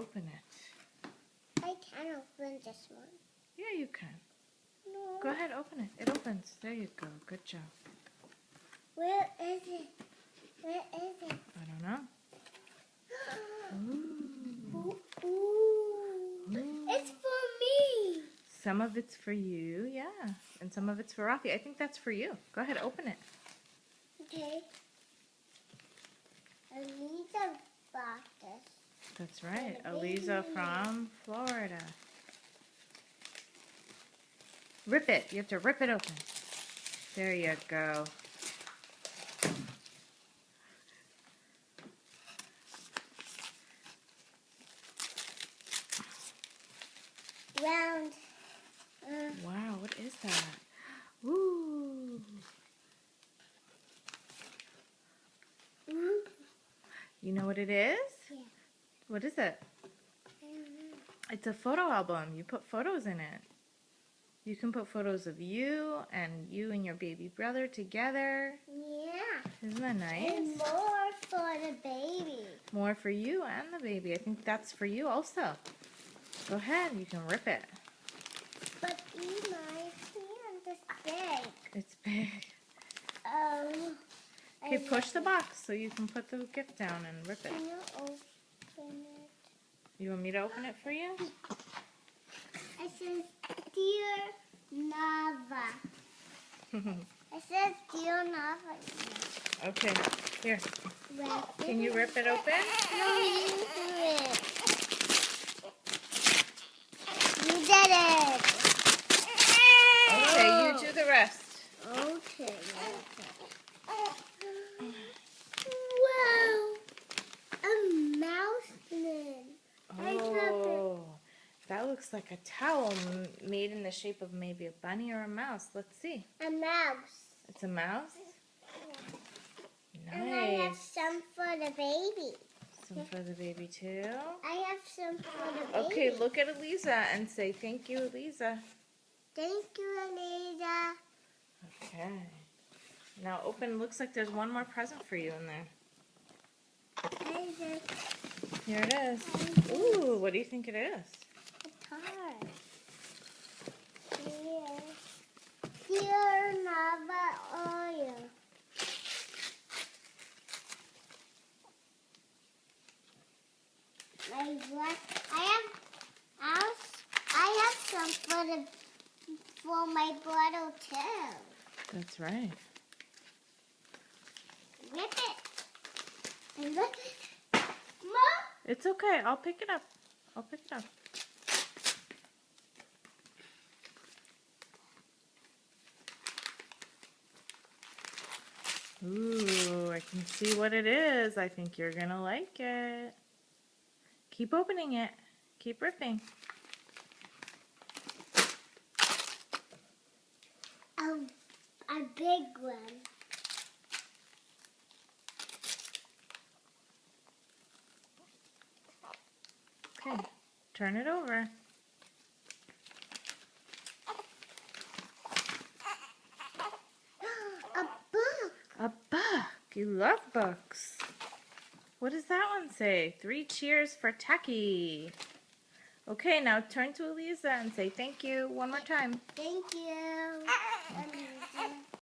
open it. I can open this one. Yeah, you can. No. Go ahead, open it. It opens. There you go. Good job. Where is it? Where is it? I don't know. Ooh. Ooh. Ooh. It's for me. Some of it's for you, yeah. And some of it's for Rafi. I think that's for you. Go ahead, open it. Okay. Aliza bought this. That's right. And a Aliza baby. from Florida. Rip it. You have to rip it open. There you go. Round. Wow, what is that? Ooh. You know what it is? Yeah. What is it? I don't know. It's a photo album. You put photos in it. You can put photos of you and your baby brother together. Yeah. Isn't that nice? And more for the baby. More for you and the baby. I think that's for you also. Go ahead. You can rip it. But my hand is big. It's big. Okay, push the box so you can put the gift down and rip it. Can you open it? You want me to open it for you? It says Dear Nava. It says Dear Nava. Okay, here. Wrap Can you rip it open? No, you do it. You did it. Okay, you do the rest. Okay. Wow. A mouse man. Oh, that looks like a towel made in the shape of maybe a bunny or a mouse. Let's see. A mouse. It's a mouse? And I have Nice. some for the baby. Some for the baby too. I have some for the baby. Okay, look at Aliza and say thank you, Aliza. Thank you, Anita. Okay. Now open. Looks like there's one more present for you in there. Here it is. Ooh, what do you think it is? It's hard. Dear Nava oil. I have some for my bottle too. That's right. Rip it. And look. Mom. It's okay. I'll pick it up. I'll pick it up. Ooh, I can see what it is. I think you're going to like it. Keep opening it. Keep ripping. A big one. Okay, turn it over. A book. A book. You love books. What does that one say? 3 cheers for Tacky. Okay, now turn to Aliza and say thank you one more time. Thank you.